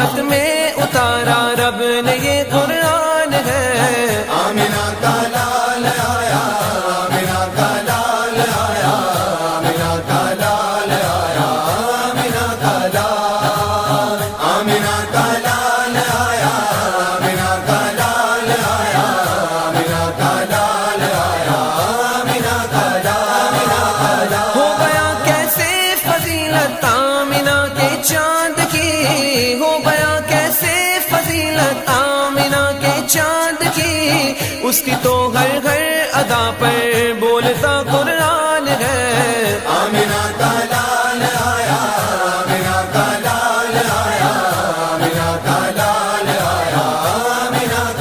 सूरत में उतारा रब ने ये कुरान है। आमिना का लाल आया, आमिना का लाल आया, आमिना का लाल आया, आमिना का लाल, आमिना का लाल आया, आमिना का लाल आया, आमिना का लाल आया, आमिना का लाल। हो गया कैसे फजीलत आमिना के चांद की, हो गया कैसे फजीलत आमिना के चांद की, उसकी तो हर हर अदा पर